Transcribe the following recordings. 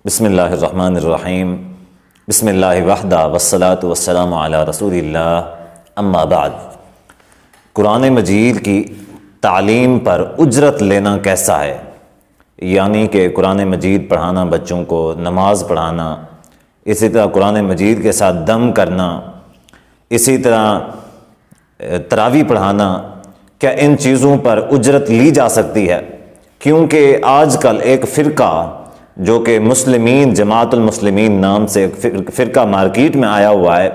بسم اللہ الرحمن الرحیم بسم اللہ وحدہ والصلاة والسلام علی رسول اللہ اما بعد۔ قرآن مجید کی تعلیم پر اجرت لینا کیسا ہے؟ یعنی کہ قرآن مجید پڑھانا، بچوں کو نماز پڑھانا، اسی طرح قرآن مجید کے ساتھ دم کرنا، اسی طرح تراویح پڑھانا، کیا ان چیزوں پر اجرت لی جا سکتی ہے؟ کیونکہ آج کل ایک فرقہ جو کہ مسلمین جماعت المسلمین نام سے ایک فرقہ مارکیٹ میں آیا ہوا ہے،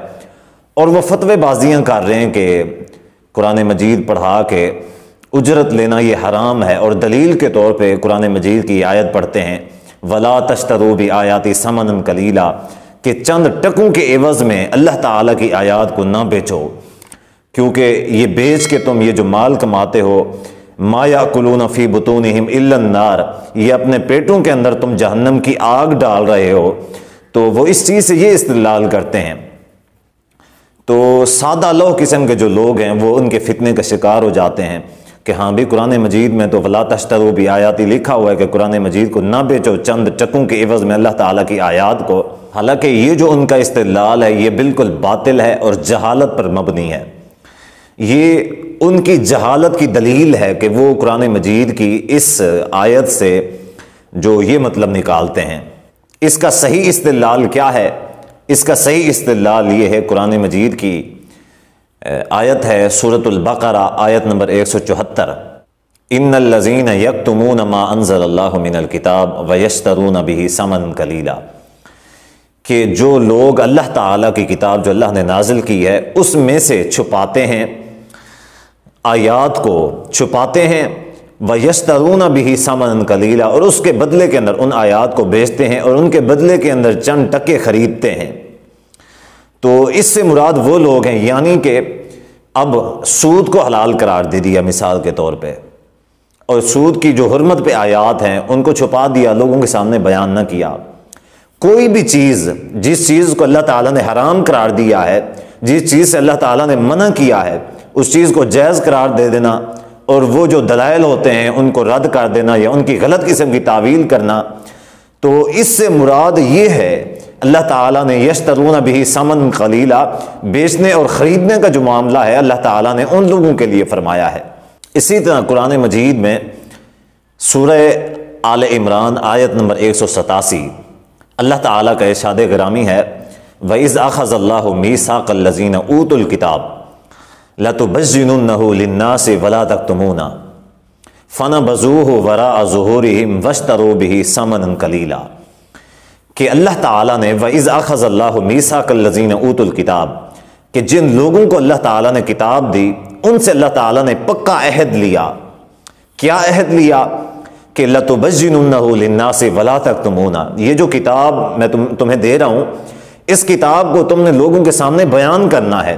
اور وہ فتوی بازیاں کر رہے ہیں کہ قرآن مجید پڑھا کے اجرت لینا یہ حرام ہے، اور دلیل کے طور پہ قرآن مجید کی آیت پڑھتے ہیں وَلَا تَشْتَرُوا بِآيَاتِ ثَمَنًا قَلِيلًا، کہ چند ٹکوں کے عوض میں اللہ تعالیٰ کی آیات کو نہ بیچو، کیونکہ یہ بیچ کے تم یہ جو مال کماتے ہو مَا يَأْكُلُونَ فِي بُطُونِهِمْ إِلَّا النَّارِ، یہ اپنے پیٹوں کے اندر تم جہنم کی آگ ڈال رہے ہو۔ تو وہ اس چیز سے یہ استدلال کرتے ہیں۔ تو سادہ لو قسم کے جو لوگ ہیں وہ ان کے فتنے کا شکار ہو جاتے ہیں کہ ہاں بھی قرآن مجید میں تو وَلَا تَشْتَرُوا بِآيَاتِ لکھا ہوا ہے کہ قرآن مجید کو نہ بیچو چند ٹکوں کے عوض میں اللہ تعالیٰ کی آیات کو، حالانکہ یہ جو ان کا استدلال ہے یہ بالکل باطل ہے اور جہالت پر مبنی ہے۔ یہ ان کی جہالت کی دلیل ہے کہ وہ قرآن مجید کی اس آیت سے جو یہ مطلب نکالتے ہیں۔ اس کا صحیح استدلال کیا ہے؟ اس کا صحیح استدلال یہ ہے، قرآن مجید کی آیت ہے سورۃ البقرہ آیت نمبر 174، ان الذین یکتمون ما انزل اللہ من الکتاب ویشترون بہ ثمنا قلیلا، کہ جو لوگ اللہ تعالیٰ کی کتاب جو اللہ نے نازل کی ہے اس میں سے چھپاتے ہیں، آیات کو چھپاتے ہیں، وَيَشْتَرُونَ بِهِ ثَمَنًا قَلِيلًا، اور اس کے بدلے کے اندر ان آیات کو بیچتے ہیں اور ان کے بدلے کے اندر چند ٹکے خریدتے ہیں۔ تو اس سے مراد وہ لوگ ہیں، یعنی کہ اب سود کو حلال قرار دے دیا مثال کے طور پہ، اور سود کی جو حرمت پہ آیات ہیں ان کو چھپا دیا، لوگوں کے سامنے بیان نہ کیا۔ کوئی بھی چیز جس چیز کو اللہ تعالیٰ نے حرام قرار دیا ہے، جس چیز سے اللہ تعالیٰ نے منع کیا ہے، اس چیز کو جائز قرار دے دینا، اور وہ جو دلائل ہوتے ہیں ان کو رد کر دینا یا ان کی غلط قسم کی تعویل کرنا، تو اس سے مراد یہ ہے اللہ تعالیٰ نے یشترون بہ ثمنا قلیلا، بیچنے اور خریدنے کا جو معاملہ ہے اللہ تعالیٰ نے ان لوگوں کے لیے فرمایا ہے۔ اسی طرح قرآن مجید میں سورہ آل عمران آیت نمبر 187 اللہ تعالیٰ کا ارشاد گرامی ہے وَإِذْ أَخَذَ اللَّهُ مِيثَاقَ الَّذِينَ أُوتُوا الْكِتَابَ لَتُبَيِّنُنَّهُ لِلنَّاسِ وَلَا تَكْتُمُونَهُ فَنَبَذُوهُ وَرَاءَ ظُهُورِهِمْ وَاشْتَرَوْا بِهِ ثَمَنًا قَلِيلًا، کہ اللہ تعالیٰ نے وَإِذْ أَخَذَ اللَّهُ مِيثَاقَ الَّذِينَ أُوتُوا الْكِتَابَ، کہ جن لوگوں کو اللہ تعالیٰ نے کتاب دی ان سے اللہ تعالیٰ نے پکا عہد لیا۔ کیا عہد لیا؟ کہ لَتُبَيِّنُنَّهُ لِلنَّاسِ وَلَا تَكْتُمُونَهُ، یہ جو کتاب میں تمہیں دے رہا ہوں اس کتاب کو تم نے لوگوں کے سامنے بیان کرنا ہے،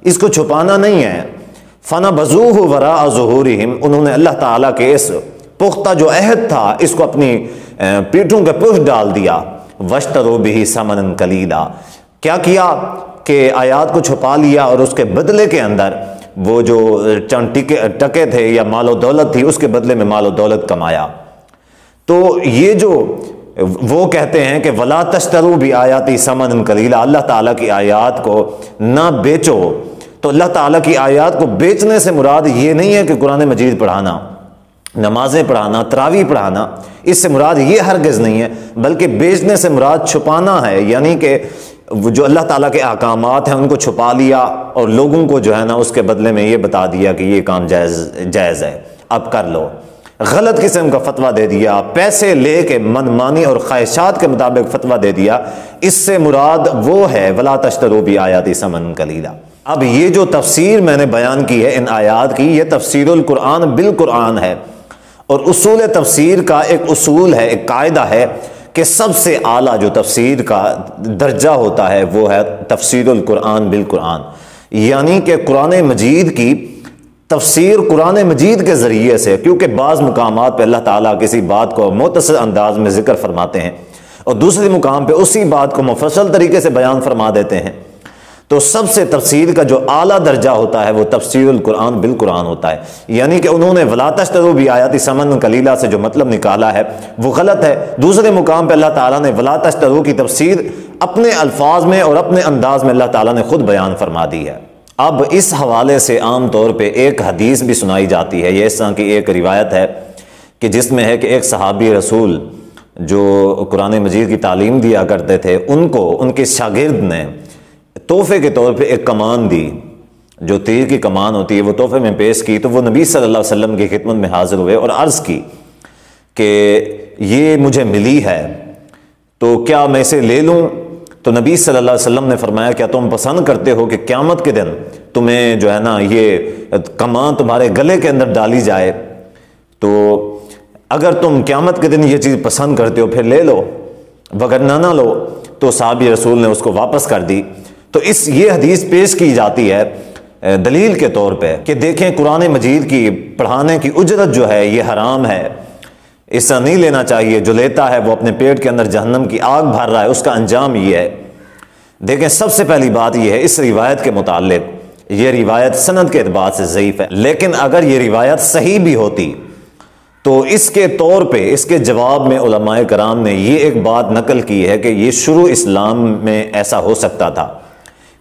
اس کو چھپانا نہیں ہے۔ فَنَبَذُوهُ وَرَاءَ ظُهُورِهِمْ، انہوں نے اللہ تعالیٰ کے اس پختہ جو عہد تھا اس کو اپنی پیٹھوں کے پشت ڈال دیا۔ وَاشْتَرُوا بِهِ ثَمَنًا قَلِيلًا، کیا کیا کہ آیات کو چھپا لیا اور اس کے بدلے کے اندر وہ جو چند ٹکے تھے یا مال و دولت تھی اس کے بدلے میں مال و دولت کمایا۔ تو یہ جو وہ کہتے ہیں کہ وَلَا تَشْتَرُوا بِآيَاتِ ثَمَنًا قَلِيلًا، اللہ تعالیٰ کی آیات کو نہ بیچو، تو اللہ تعالیٰ کی آیات کو بیچنے سے مراد یہ نہیں ہے کہ قرآن مجید پڑھانا، نمازیں پڑھانا، تراویح پڑھانا، اس سے مراد یہ ہرگز نہیں ہے، بلکہ بیچنے سے مراد چھپانا ہے، یعنی کہ جو اللہ تعالیٰ کے احکامات ہیں ان کو چھپا لیا اور لوگوں کو جو ہے نا اس کے بدلے میں یہ بتا دیا کہ یہ کام جائز ہے، اب کر لو۔ غلط قسم کا فتویٰ دے دیا، پیسے لے کے منمانی اور خواہشات کے مطابق فتویٰ دے دیا، اس سے مراد وہ ہے وَلَا تَشْتَرُوا بِآيَاتِ ثَمَنًا قَلِيلًا۔ اب یہ جو تفسیر میں نے بیان کی ہے ان آیات کی، یہ تفسیر القرآن بالقرآن ہے، اور اصول تفسیر کا ایک اصول ہے، ایک قاعدہ ہے کہ سب سے اعلیٰ جو تفسیر کا درجہ ہوتا ہے وہ ہے تفسیر القرآن بالقرآن، یعنی کہ قرآن مجید کی تفسیر قرآن مجید کے ذریعے سے، کیونکہ بعض مقامات پہ اللہ تعالیٰ کسی بات کو مختصر انداز میں ذکر فرماتے ہیں اور دوسرے مقام پہ اسی بات کو مفصل طریقے سے بیان فرما دیتے ہیں، تو سب سے تفسیر کا جو اعلیٰ درجہ ہوتا ہے وہ تفسیر القرآن بالقرآن ہوتا ہے، یعنی کہ انہوں نے ولا تشتروا بآیاتی ثمنا قلیلا سے جو مطلب نکالا ہے وہ غلط ہے۔ دوسرے مقام پہ اللہ تعالیٰ نے ولا تشتروا کی تفسیر اپنے الفاظ میں اور اپنے انداز میں اللہ تعالیٰ نے خود بیان فرما دی ہے۔ اب اس حوالے سے عام طور پہ ایک حدیث بھی سنائی جاتی ہے، یہ اس طرح کی ایک روایت ہے کہ جس میں ہے کہ ایک صحابی رسول جو قرآن مجید کی تعلیم دیا کرتے تھے، ان کو ان کے شاگرد نے تحفے کے طور پہ ایک کمان دی، جو تیر کی کمان ہوتی ہے وہ تحفے میں پیش کی، تو وہ نبی صلی اللہ علیہ وسلم کی خدمت میں حاضر ہوئے اور عرض کی کہ یہ مجھے ملی ہے تو کیا میں اسے لے لوں؟ تو نبی صلی اللہ علیہ وسلم نے فرمایا کیا تم پسند کرتے ہو کہ قیامت کے دن تمہیں جو ہے نا یہ کمان تمہارے گلے کے اندر ڈالی جائے؟ تو اگر تم قیامت کے دن یہ چیز پسند کرتے ہو پھر لے لو، وگرنہ نہ لو۔ تو صحابی رسول نے اس کو واپس کر دی۔ تو یہ حدیث پیش کی جاتی ہے دلیل کے طور پہ کہ دیکھیں قرآن مجید کی پڑھانے کی اجرت جو ہے یہ حرام ہے، اس طرح نہیں لینا چاہیے، جو لیتا ہے وہ اپنے پیٹ کے اندر جہنم کی آگ بھر رہا ہے، اس کا انجام یہ ہے۔ دیکھیں سب سے پہلی بات یہ ہے اس روایت کے متعلق، یہ روایت سند کے اعتبار سے ضعیف ہے، لیکن اگر یہ روایت صحیح بھی ہوتی تو اس کے طور پہ اس کے جواب میں علماء کرام نے یہ ایک بات نقل کی ہے کہ یہ شروع اسلام میں ایسا ہو سکتا تھا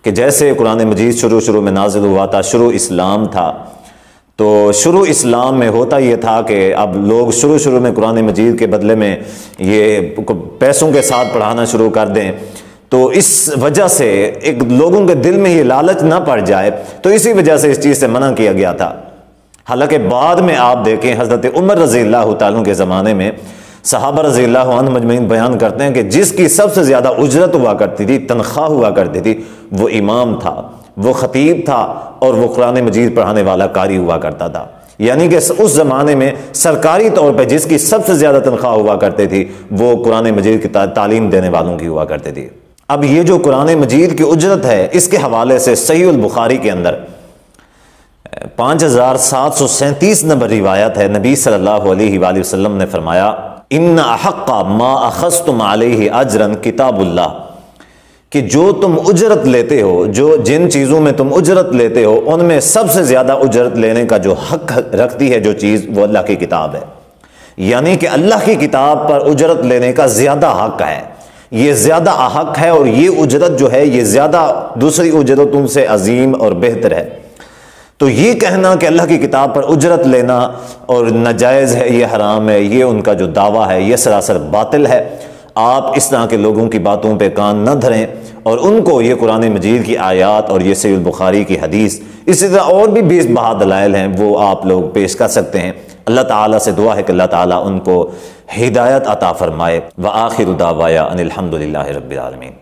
کہ جیسے قرآن مجید شروع میں نازل ہوا تھا، شروع اسلام تھا، تو شروع اسلام میں ہوتا یہ تھا کہ اب لوگ شروع میں قرآن مجید کے بدلے میں یہ پیسوں کے ساتھ پڑھانا شروع کر دیں، تو اس وجہ سے ایک لوگوں کے دل میں یہ لالچ نہ پڑ جائے، تو اسی وجہ سے اس چیز سے منع کیا گیا تھا۔ حالانکہ بعد میں آپ دیکھیں حضرت عمر رضی اللہ تعالیٰ کے زمانے میں صحابہ رضی اللہ عنہ مجمعین بیان کرتے ہیں کہ جس کی سب سے زیادہ اجرت ہوا کرتی تھی، تنخواہ ہوا کرتی تھی، وہ امام تھا، وہ خطیب تھا، اور وہ قرآن مجید پڑھانے والا قاری ہوا کرتا تھا۔ یعنی کہ اس زمانے میں سرکاری طور پہ جس کی سب سے زیادہ تنخواہ ہوا کرتی تھی وہ قرآن مجید کی تعلیم دینے والوں کی ہوا کرتی تھی۔ اب یہ جو قرآن مجید کی اجرت ہے اس کے حوالے سے صحیح البخاری کے اندر 5737 نمبر روایت ہے، نبی صلی اللہ علیہ وآلہ وسلم نے فرمایا ان احق ما اخذتم علیہ اجرا کتاب اللہ، کہ جو تم اجرت لیتے ہو، جو جن چیزوں میں تم اجرت لیتے ہو ان میں سب سے زیادہ اجرت لینے کا جو حق رکھتی ہے جو چیز، وہ اللہ کی کتاب ہے۔ یعنی کہ اللہ کی کتاب پر اجرت لینے کا زیادہ حق ہے، یہ زیادہ حق ہے، اور یہ اجرت جو ہے یہ زیادہ دوسری اجرتوں سے عظیم اور بہتر ہے۔ تو یہ کہنا کہ اللہ کی کتاب پر اجرت لینا اور ناجائز ہے، یہ حرام ہے، یہ ان کا جو دعویٰ ہے یہ سراسر باطل ہے۔ آپ اس طرح کے لوگوں کی باتوں پہ کان نہ دھریں، اور ان کو یہ قرآن مجید کی آیات اور یہ صحیح البخاری کی حدیث، اسی طرح اور بھی 20 بہا دلائل ہیں وہ آپ لوگ پیش کر سکتے ہیں۔ اللہ تعالیٰ سے دعا ہے کہ اللہ تعالیٰ ان کو ہدایت عطا فرمائے۔ وآخر دعوایا ان الحمد للہ رب العالمین۔